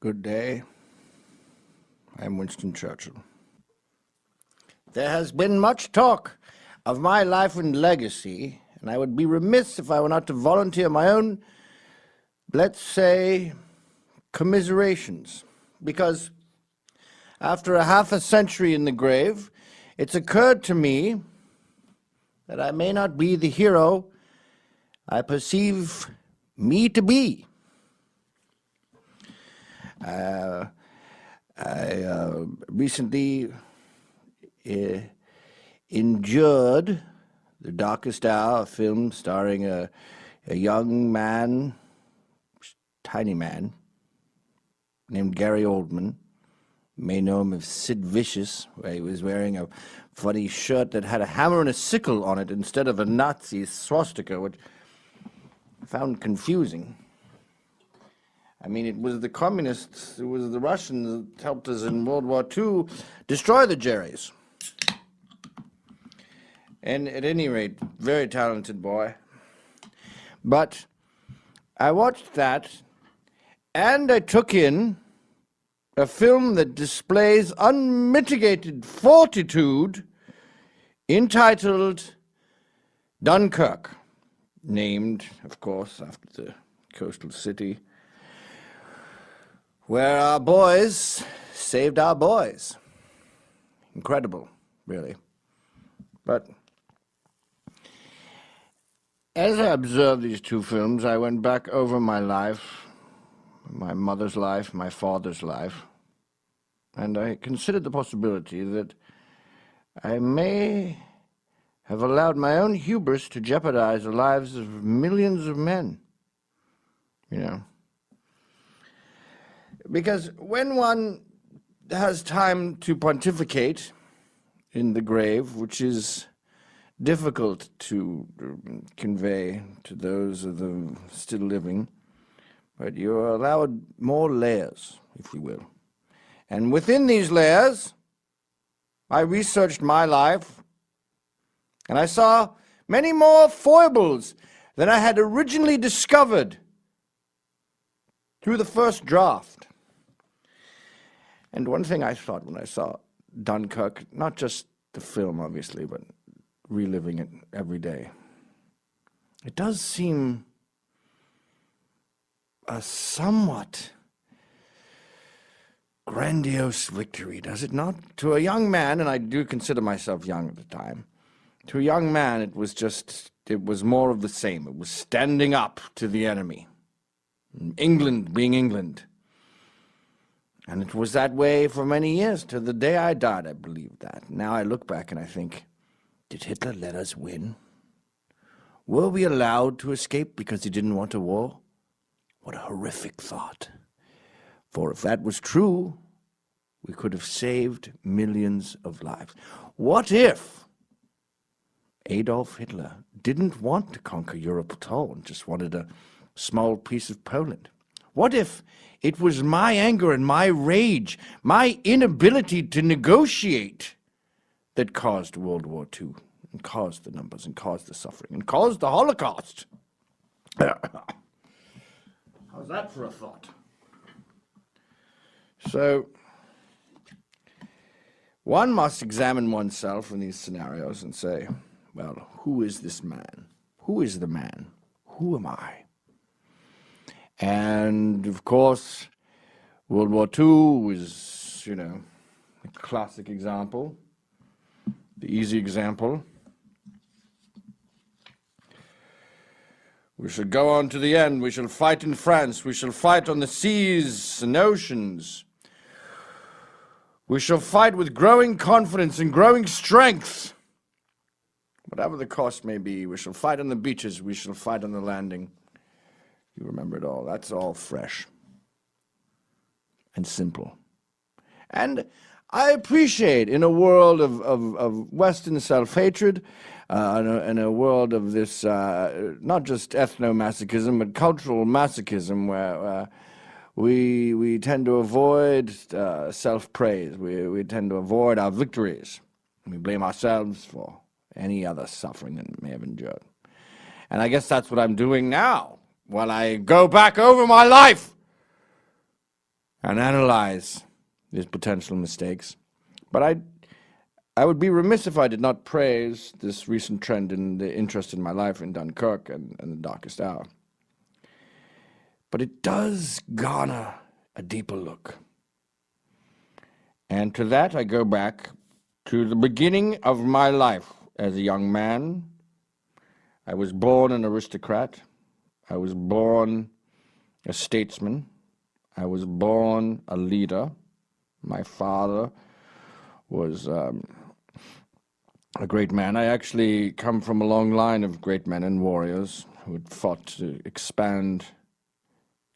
Good day. I'm Winston Churchill. There has been much talk of my life and legacy, and I would be remiss if I were not to volunteer my own, let's say, commiserations. Because after a half a century in the grave, it's occurred to me that I may not be the hero I perceive me to be. I recently endured The Darkest Hour, a film starring a young man, tiny man, named Gary Oldman. You may know him as Sid Vicious, where he was wearing a funny shirt that had a hammer and a sickle on it instead of a Nazi swastika, which I found confusing. I mean, it was the communists, it was the Russians that helped us in World War II destroy the Jerrys. And at any rate, very talented boy. But I watched that, and I took in a film that displays unmitigated fortitude, entitled Dunkirk, named, of course, after the coastal city where our boys saved our boys. Incredible, really. But as I observed these two films, I went back over my life, my mother's life, my father's life, and I considered the possibility that I may have allowed my own hubris to jeopardize the lives of millions of men, you know. Because when one has time to pontificate in the grave, which is difficult to convey to those of them still living, but you're allowed more layers, if you will. And within these layers, I researched my life, and I saw many more foibles than I had originally discovered through the first draft. And one thing I thought when I saw Dunkirk, not just the film, obviously, but reliving it every day, it does seem a somewhat grandiose victory, does it not? To a young man, and I do consider myself young at the time, to a young man it was more of the same. It was standing up to the enemy. England being England. And it was that way for many years, to the day I died, I believed that. Now I look back and I think, did Hitler let us win? Were we allowed to escape because he didn't want a war? What a horrific thought. For if that was true, we could have saved millions of lives. What if Adolf Hitler didn't want to conquer Europe at all and just wanted a small piece of Poland? What if it was my anger and my rage, my inability to negotiate that caused World War II, and caused the numbers, and caused the suffering, and caused the Holocaust? How's that for a thought? So, one must examine oneself in these scenarios and say, well, who is this man? Who is the man? Who am I? And, of course, World War II was, a classic example, the easy example. We shall go on to the end. We shall fight in France. We shall fight on the seas and oceans. We shall fight with growing confidence and growing strength. Whatever the cost may be, we shall fight on the beaches. We shall fight on the landing. You remember it all. That's all fresh and simple. And I appreciate, in a world of Western self-hatred, in a world of this, not just ethno-masochism, but cultural masochism, where we tend to avoid self-praise. We tend to avoid our victories. We blame ourselves for any other suffering that we may have endured. And I guess that's what I'm doing now, while I go back over my life and analyze his potential mistakes. But I would be remiss if I did not praise this recent trend in the interest in my life in Dunkirk and The Darkest Hour. But it does garner a deeper look. And to that I go back to the beginning of my life as a young man. I was born an aristocrat. I was born a statesman. I was born a leader. My father was a great man. I actually come from a long line of great men and warriors who had fought to expand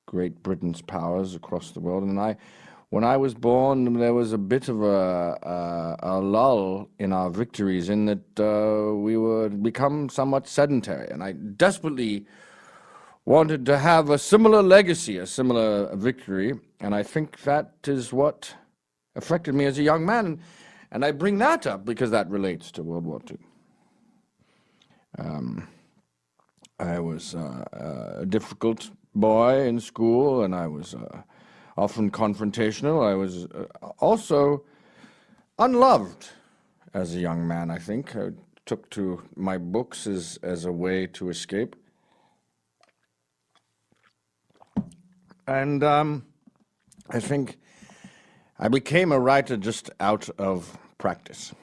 Great Britain's powers across the world. And when I was born, there was a bit of a lull in our victories in that we would become somewhat sedentary. And I desperately wanted to have a similar legacy, a similar victory. And I think that is what affected me as a young man. And I bring that up because that relates to World War II. I was a difficult boy in school, and I was often confrontational. I was also unloved as a young man, I think. I took to my books as a way to escape. And I think I became a writer just out of practice,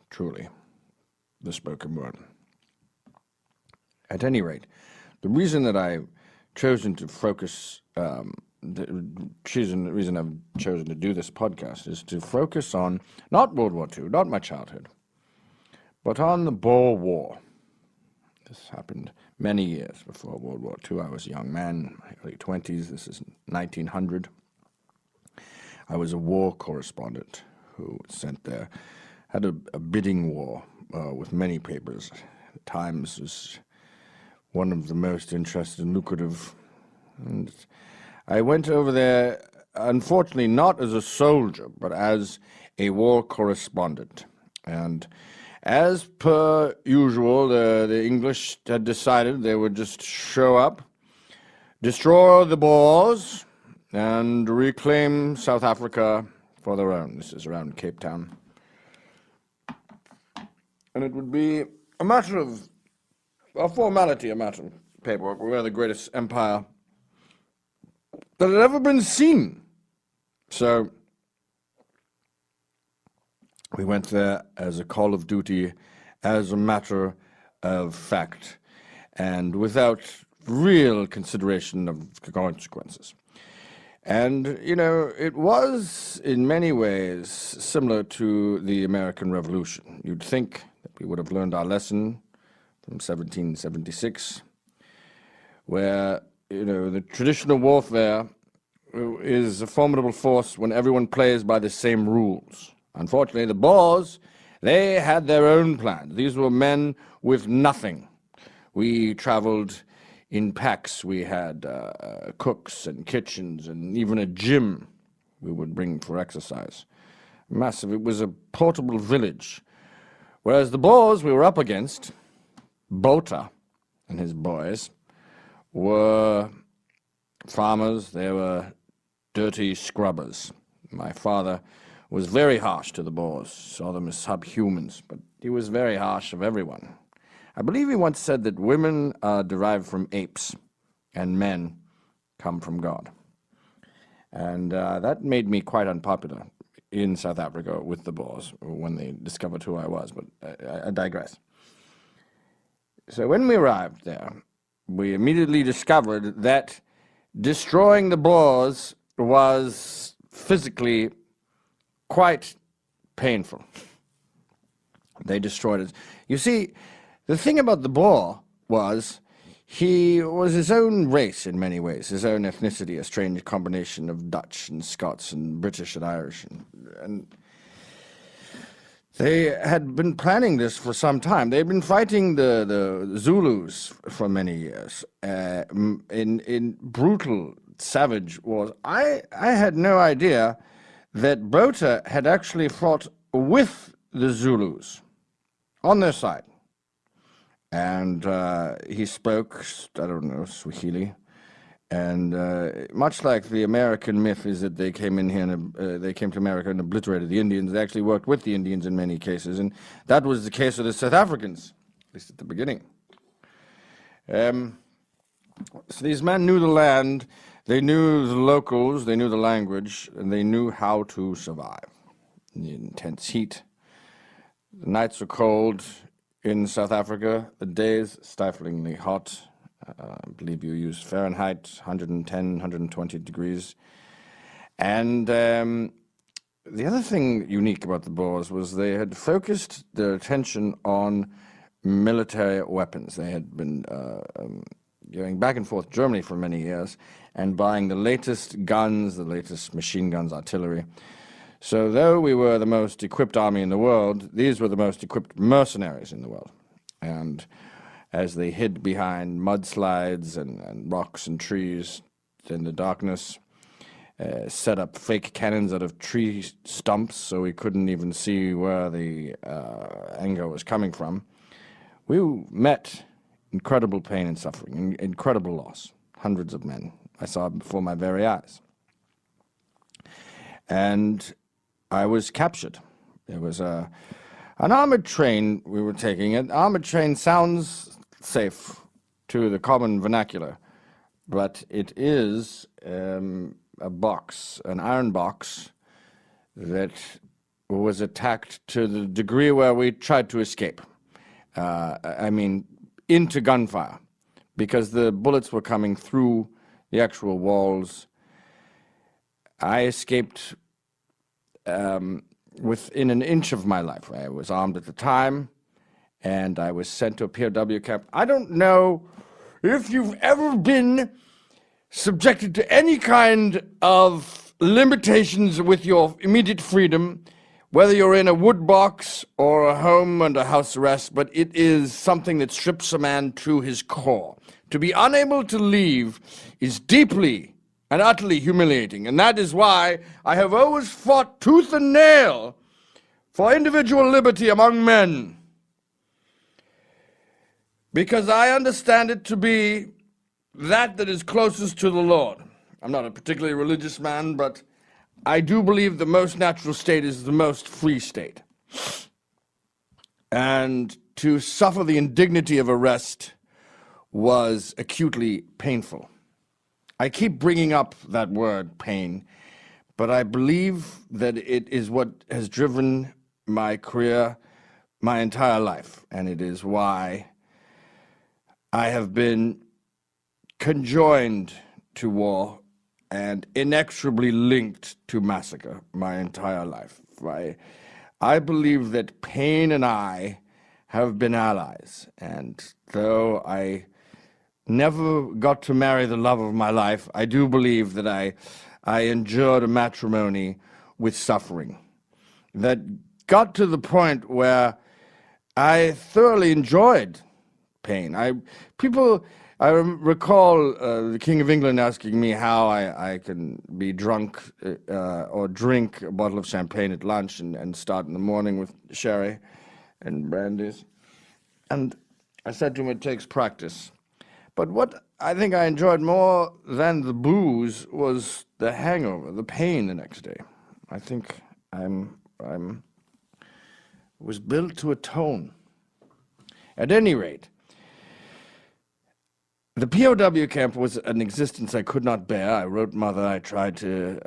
truly, the spoken word. At any rate, the reason that I've chosen to focus, the reason I've chosen to do this podcast is to focus on not World War II, not my childhood, but on the Boer War. This happened many years before World War II. I was a young man, in my early 20s. This is 1900. I was a war correspondent who was sent there, had a bidding war with many papers. The Times was one of the most interesting and lucrative. And I went over there, unfortunately, not as a soldier, but as a war correspondent. And as per usual, the English had decided they would just show up, destroy the Boers, and reclaim South Africa for their own. This is around Cape Town. And it would be a matter of a formality, a matter of paperwork. We were the greatest empire that had ever been seen. So we went there as a call of duty, as a matter of fact, and without real consideration of consequences. And, you know, it was in many ways similar to the American Revolution. You'd think that we would have learned our lesson from 1776, where, you know, the traditional warfare is a formidable force when everyone plays by the same rules. Unfortunately, the Boers, they had their own plans. These were men with nothing. We traveled in packs. We had cooks and kitchens and even a gym we would bring for exercise. Massive. It was a portable village. Whereas the Boers we were up against, Botha and his boys, were farmers. They were dirty scrubbers. My father was very harsh to the Boers, saw them as subhumans, but he was very harsh of everyone. I believe he once said that women are derived from apes and men come from God. And that made me quite unpopular in South Africa with the Boers when they discovered who I was, but I digress. So when we arrived there, we immediately discovered that destroying the Boers was physically quite painful. They destroyed it. You see, the thing about the Boer was he was his own race in many ways, his own ethnicity, a strange combination of Dutch and Scots and British and Irish. And they had been planning this for some time. They'd been fighting the Zulus for many years in brutal, savage wars. I had no idea that Botha had actually fought with the Zulus on their side. And he spoke, I don't know, Swahili, And much like the American myth is that they came in here and they came to America and obliterated the Indians, they actually worked with the Indians in many cases, and that was the case with the South Africans, at least at the beginning. So these men knew the land, they knew the locals, they knew the language, and they knew how to survive in the intense heat. The nights were cold in South Africa, the days stiflingly hot. I believe you used Fahrenheit, 110, 120 degrees. And the other thing unique about the Boers was they had focused their attention on military weapons. They had been going back and forth Germany for many years and buying the latest guns, the latest machine guns, artillery. So though we were the most equipped army in the world, these were the most equipped mercenaries in the world. And as they hid behind mudslides and rocks and trees in the darkness, set up fake cannons out of tree stumps so we couldn't even see where the anger was coming from, we met incredible pain and suffering, incredible loss. Hundreds of men I saw before my very eyes. And I was captured. It was an armored train we were taking. An armored train sounds safe to the common vernacular, but it is a box, an iron box, that was attacked to the degree where we tried to escape. Into gunfire, because the bullets were coming through the actual walls. I escaped within an inch of my life. I was armed at the time, and I was sent to a POW camp. I don't know if you've ever been subjected to any kind of limitations with your immediate freedom, whether you're in a wood box or a home under house arrest, but it is something that strips a man to his core. To be unable to leave is deeply and utterly humiliating, and that is why I have always fought tooth and nail for individual liberty among men, because I understand it to be that is closest to the Lord. I'm not a particularly religious man, but I do believe the most natural state is the most free state. And to suffer the indignity of arrest was acutely painful. I keep bringing up that word, pain, but I believe that it is what has driven my career my entire life, and it is why I have been conjoined to war and inexorably linked to massacre my entire life. I believe that pain and I have been allies, and though I never got to marry the love of my life, I do believe that I endured a matrimony with suffering that got to the point where I thoroughly enjoyed pain. I recall the King of England asking me how I can be drunk or drink a bottle of champagne at lunch and start in the morning with sherry and brandies. And I said to him, it takes practice. But what I think I enjoyed more than the booze was the hangover, the pain the next day. I think I'm was built to atone. At any rate, the POW camp was an existence I could not bear. I wrote Mother. I tried to.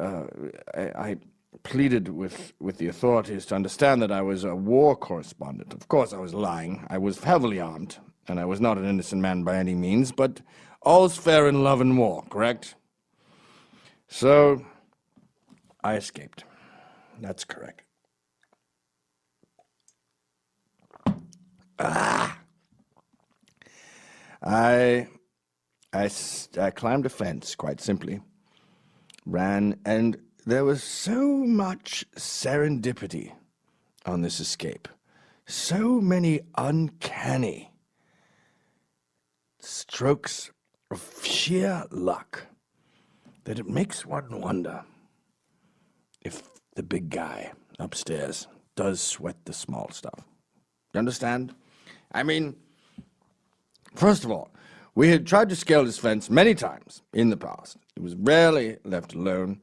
I pleaded with the authorities to understand that I was a war correspondent. Of course, I was lying. I was heavily armed, and I was not an innocent man by any means. But all's fair in love and war, correct? So I escaped. That's correct. I climbed a fence, quite simply, ran, and there was so much serendipity on this escape, so many uncanny strokes of sheer luck that it makes one wonder if the big guy upstairs does sweat the small stuff. You understand? I mean, first of all, We had tried to scale this fence many times in the past. It was rarely left alone.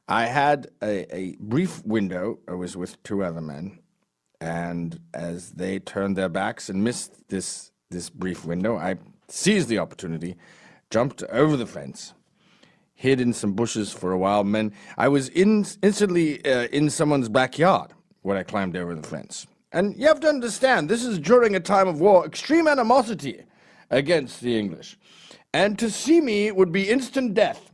I had a brief window. I was with two other men, and as they turned their backs and missed this brief window, I seized the opportunity, jumped over the fence, hid in some bushes for a while. I was instantly in someone's backyard when I climbed over the fence. And you have to understand, this is during a time of war, extreme animosity against the English. And to see me would be instant death.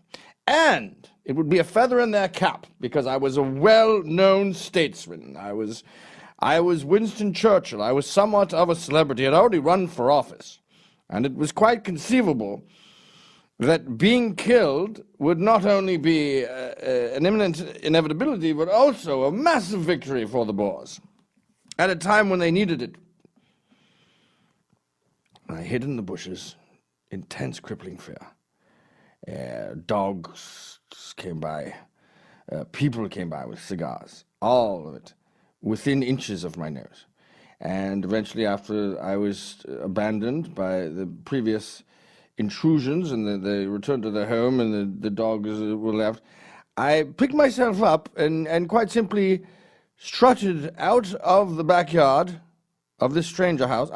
And it would be a feather in their cap, because I was a well-known statesman. I was Winston Churchill. I was somewhat of a celebrity. I'd already run for office. And it was quite conceivable that being killed would not only be an imminent inevitability, but also a massive victory for the Boers, at a time when they needed it. I hid in the bushes, intense crippling fear. Dogs came by, people came by with cigars, all of it within inches of my nose. And eventually, after I was abandoned by the previous intrusions and they returned to their home and the dogs were left, I picked myself up and quite simply strutted out of the backyard of this stranger house.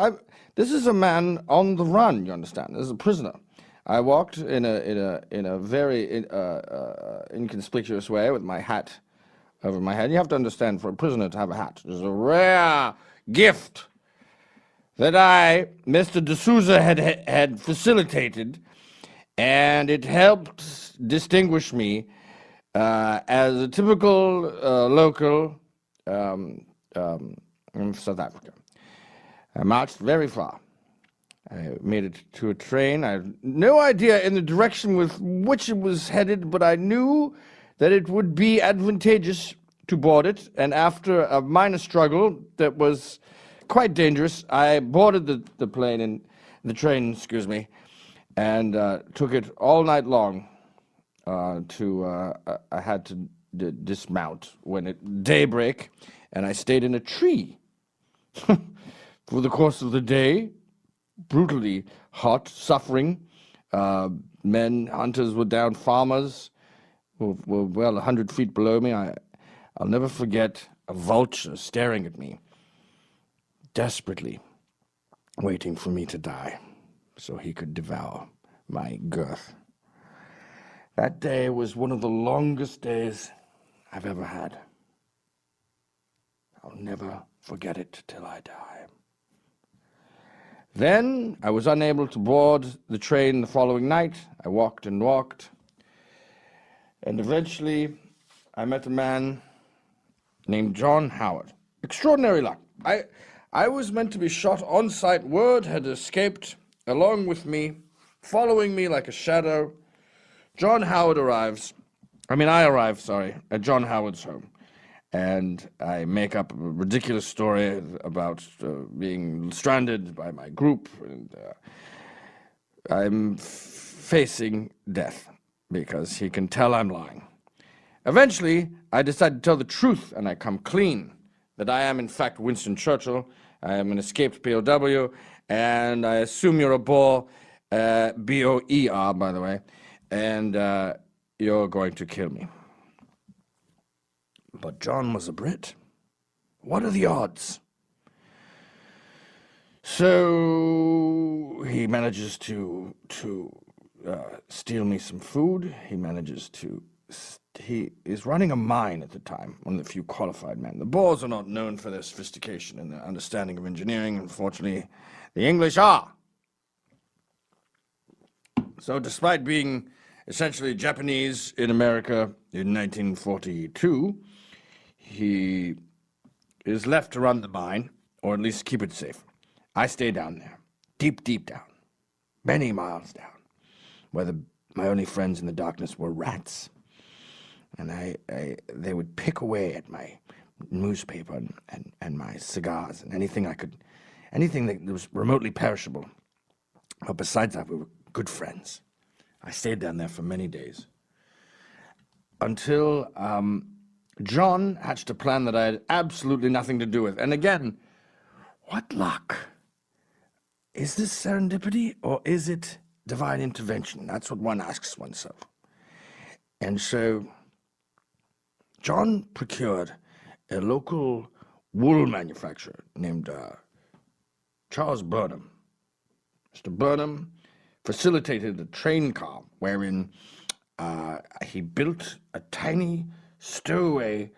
This is a man on the run, you understand. This is a prisoner. I walked in a very inconspicuous way with my hat over my head. You have to understand, for a prisoner to have a hat is a rare gift that Mr. D'Souza, had facilitated, and it helped distinguish me as a typical local in South Africa. I marched very far. I made it to a train. I had no idea in the direction with which it was headed, but I knew that it would be advantageous to board it, and after a minor struggle that was quite dangerous, I boarded the train, and took it all night long I had to dismount when at daybreak, and I stayed in a tree for the course of the day, brutally hot, suffering. Hunters were down, farmers were well 100 feet below me. I'll never forget a vulture staring at me, desperately waiting for me to die so he could devour my girth. That day was one of the longest days I've ever had. I'll never forget it till I die. Then I was unable to board the train the following night. I walked and walked, and eventually I met a man named John Howard. Extraordinary luck. I was meant to be shot on sight. Word had escaped along with me, following me like a shadow. I arrive at John Howard's home. And I make up a ridiculous story about being stranded by my group. And I'm facing death because he can tell I'm lying. Eventually, I decide to tell the truth, and I come clean that I am, in fact, Winston Churchill. I am an escaped POW, and I assume you're a Boer, B-O-E-R, by the way, and you're going to kill me. But John was a Brit. What are the odds? So he manages to steal me some food. He is running a mine at the time, one of the few qualified men. The Boers are not known for their sophistication and their understanding of engineering. Unfortunately, the English are. So despite being essentially Japanese in America in 1942, he is left to run the mine, or at least keep it safe. I stay down there, deep, deep down, many miles down, where my only friends in the darkness were rats. And they would pick away at my newspaper and my cigars and anything that was remotely perishable. But besides that, we were good friends. I stayed down there for many days until John hatched a plan that I had absolutely nothing to do with. And again, what luck? Is this serendipity or is it divine intervention? That's what one asks oneself. And so John procured a local wool manufacturer named Charles Burnham. Mr. Burnham facilitated a train car wherein he built a tiny stowaway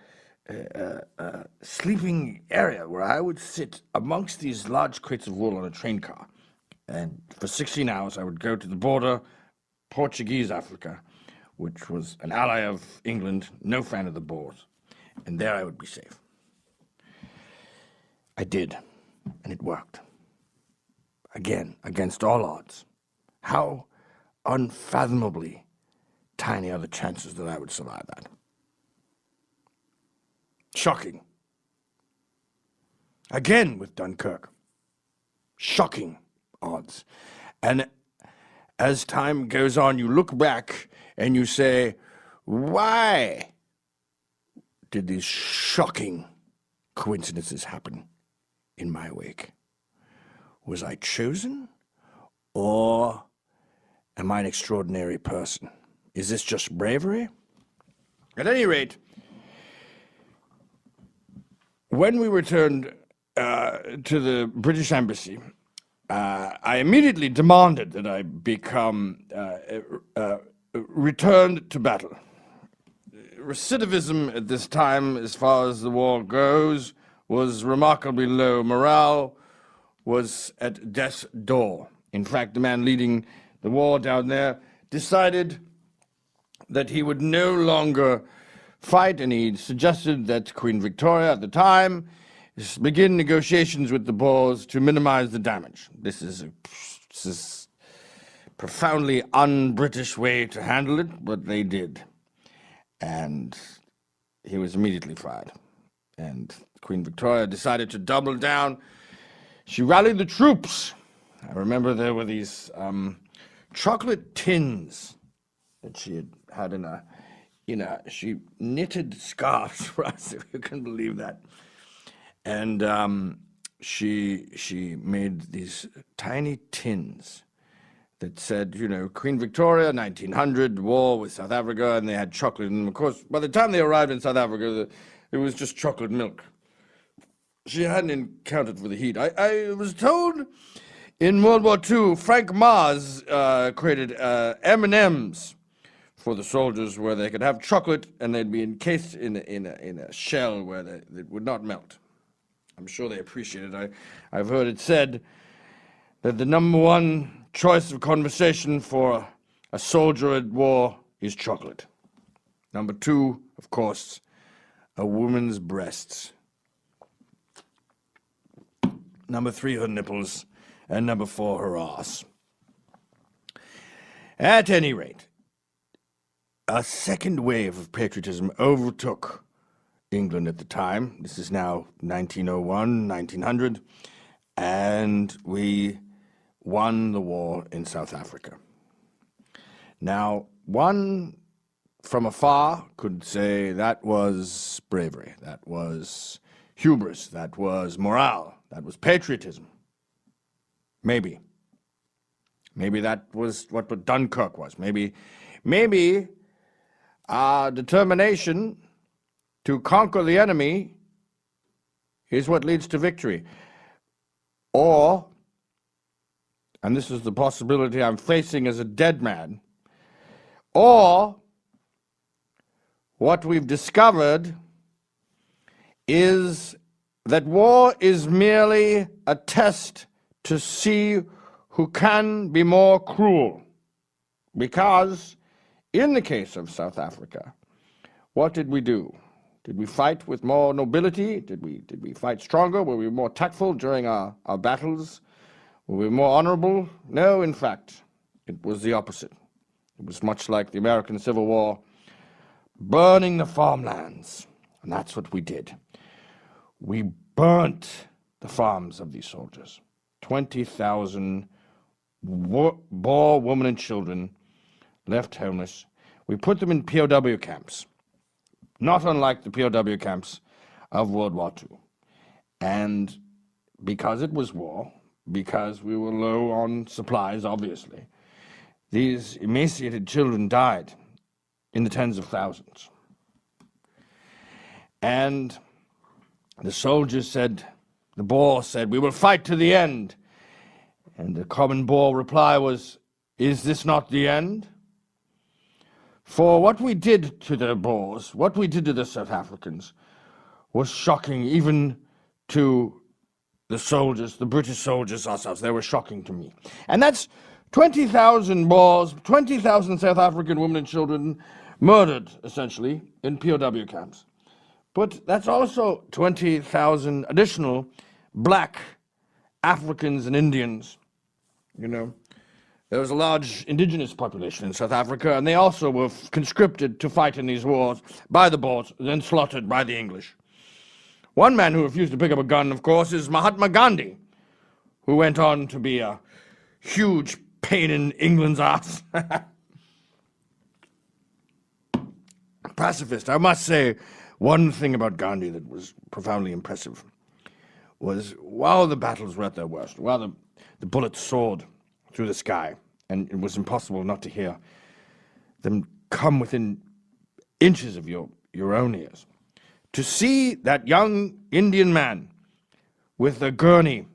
sleeping area where I would sit amongst these large crates of wool on a train car. And for 16 hours, I would go to the border, Portuguese Africa, which was an ally of England, no fan of the Boers. And there I would be safe. I did, and it worked. Again, against all odds. How unfathomably tiny are the chances that I would survive that? Shocking. Again with Dunkirk. Shocking odds. And as time goes on, you look back and you say, why did these shocking coincidences happen in my wake? Was I chosen? Or am I an extraordinary person? Is this just bravery? At any rate, when we returned to the British Embassy, I immediately demanded that I become returned to battle. Recidivism at this time, as far as the war goes, was remarkably low. Morale was at death's door. In fact, the man leading the war down there decided that he would no longer fight, and he suggested that Queen Victoria at the time begin negotiations with the Boers to minimize the damage. This is a profoundly un-British way to handle it, but they did. And he was immediately fired. And Queen Victoria decided to double down. She rallied the troops. I remember there were these chocolate tins that she had in a, she knitted scarves for us, if you can believe that. And she made these tiny tins that said, Queen Victoria, 1900, war with South Africa, and they had chocolate. And of course, by the time they arrived in South Africa, it was just chocolate milk. She hadn't encountered with the heat. I was told in World War II, Frank Mars created M&Ms for the soldiers where they could have chocolate and they'd be encased in a shell where it would not melt. I'm sure they appreciate it. I've heard it said that the number one choice of conversation for a soldier at war is chocolate. Number two, of course, a woman's breasts. Number three, her nipples. And number four, her ass. At any rate, a second wave of patriotism overtook England at the time. This is now 1901, 1900, and we won the war in South Africa. Now, one from afar could say that was bravery, that was hubris, that was morale, that was patriotism. Maybe. Maybe that was what Dunkirk was. Maybe our determination to conquer the enemy is what leads to victory. Or, and this is the possibility I'm facing as a dead man, or what we've discovered is that war is merely a test to see who can be more cruel. Because in the case of South Africa, what did we do? Did we fight with more nobility? Did we fight stronger? Were we more tactful during our battles? Were we more honorable? No, in fact, it was the opposite. It was much like the American Civil War, burning the farmlands. And that's what we did. We burnt the farms of these soldiers. 20,000 Boer women and children left homeless. We put them in POW camps, not unlike the POW camps of World War II. And because it was war, because we were low on supplies, obviously, these emaciated children died in the tens of thousands. And the soldiers said, the Boer said, "We will fight to the end." And the common Boer reply was, "Is this not the end?" For what we did to the Boers, what we did to the South Africans, was shocking even to the soldiers, the British soldiers ourselves. They were shocking to me. And that's 20,000 Boers, 20,000 South African women and children murdered, essentially, in POW camps. But that's also 20,000 additional black Africans and Indians. You know, there was a large indigenous population in South Africa, and they also were conscripted to fight in these wars by the Boers, then slaughtered by the English. One man who refused to pick up a gun, of course, is Mahatma Gandhi, who went on to be a huge pain in England's ass. Pacifist. I must say, one thing about Gandhi that was profoundly impressive was while the battles were at their worst, while the bullets soared through the sky, and it was impossible not to hear them come within inches of your own ears, to see that young Indian man with a gurney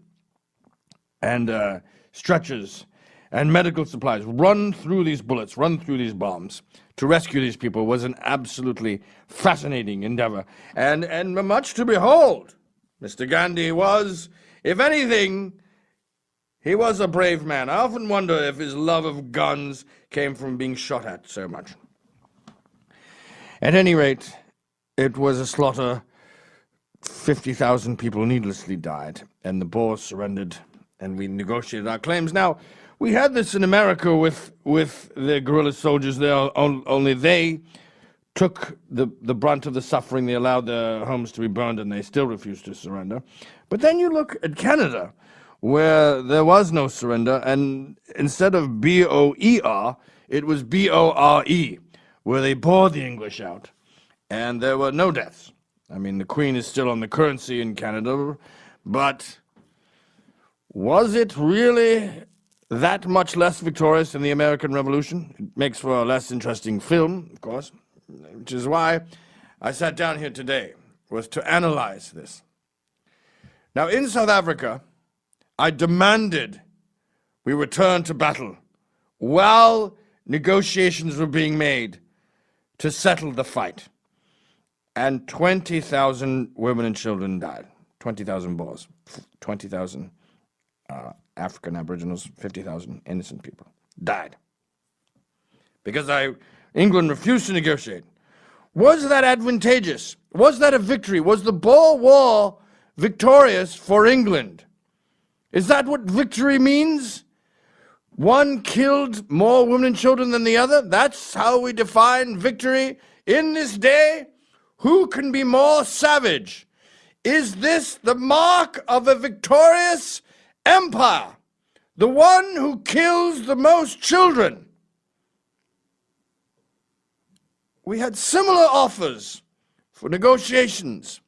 and stretchers and medical supplies run through these bullets, run through these bombs to rescue these people was an absolutely fascinating endeavor. And much to behold, Mr. Gandhi was, if anything, he was a brave man. I often wonder if his love of guns came from being shot at so much. At any rate, it was a slaughter. 50,000 people needlessly died, and the Boers surrendered, and we negotiated our claims. Now, we had this in America with the guerrilla soldiers there, only they took the brunt of the suffering. They allowed their homes to be burned, and they still refused to surrender. But then you look at Canada, where there was no surrender, and instead of B-O-E-R, it was B-O-R-E, where they bore the English out, and there were no deaths. I mean, the Queen is still on the currency in Canada, but was it really that much less victorious than the American Revolution? It makes for a less interesting film, of course, which is why I sat down here today, was to analyze this. Now, in South Africa, I demanded we return to battle while negotiations were being made to settle the fight. And 20,000 women and children died. 20,000 Boers, 20,000 African Aboriginals, 50,000 innocent people died. Because England refused to negotiate. Was that advantageous? Was that a victory? Was the Boer War victorious for England? Is that what victory means? One killed more women and children than the other? That's how we define victory in this day? Who can be more savage? Is this the mark of a victorious empire? The one who kills the most children? We had similar offers for negotiations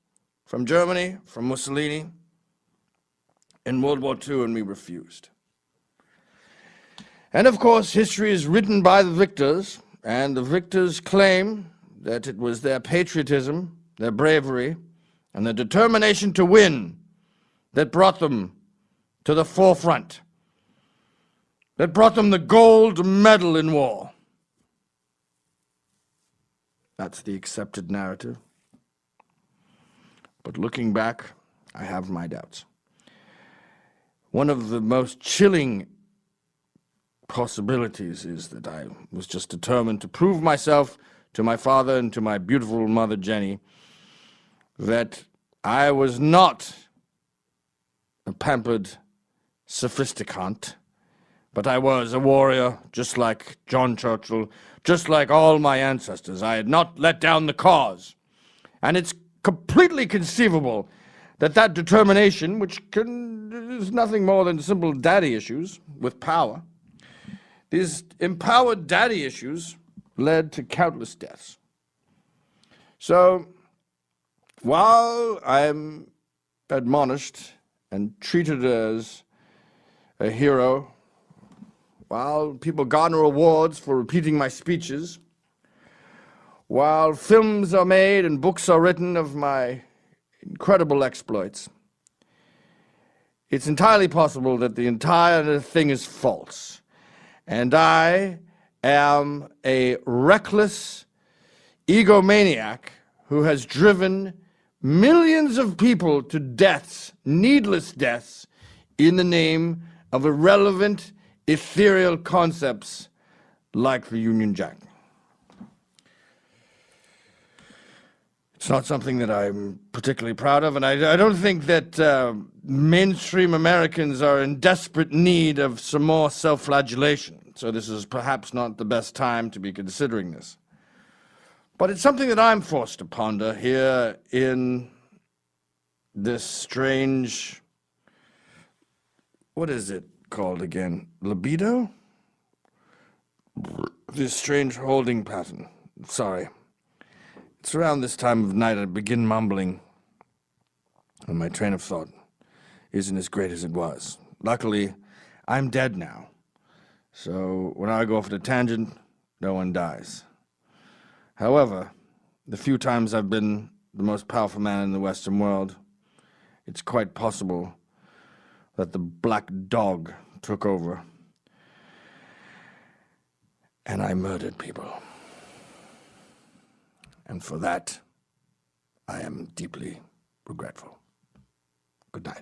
from Germany, from Mussolini in World War II, and we refused. And of course, history is written by the victors, and the victors claim that it was their patriotism, their bravery, and their determination to win that brought them to the forefront, that brought them the gold medal in war. That's the accepted narrative. But looking back, I have my doubts. One of the most chilling possibilities is that I was just determined to prove myself to my father and to my beautiful mother, Jenny, that I was not a pampered sophisticant, but I was a warrior, just like John Churchill, just like all my ancestors. I had not let down the cause. And it's completely conceivable that that determination, which is nothing more than simple daddy issues with power, these empowered daddy issues led to countless deaths. So, while I'm admonished and treated as a hero while people garner awards for repeating my speeches, while films are made and books are written of my incredible exploits, it's entirely possible that the entire thing is false. And I am a reckless egomaniac who has driven millions of people to deaths, needless deaths, in the name of irrelevant, ethereal concepts like the Union Jack. It's not something that I'm particularly proud of, and I don't think that mainstream Americans are in desperate need of some more self-flagellation, so this is perhaps not the best time to be considering this. But it's something that I'm forced to ponder here in this strange, what is it called again? Libido? This strange holding pattern. Sorry. It's around this time of night I begin mumbling, and my train of thought isn't as great as it was. Luckily, I'm dead now, so when I go off on a tangent, no one dies. However, the few times I've been the most powerful man in the Western world, it's quite possible that the black dog took over and I murdered people. And for that, I am deeply regretful. Good night.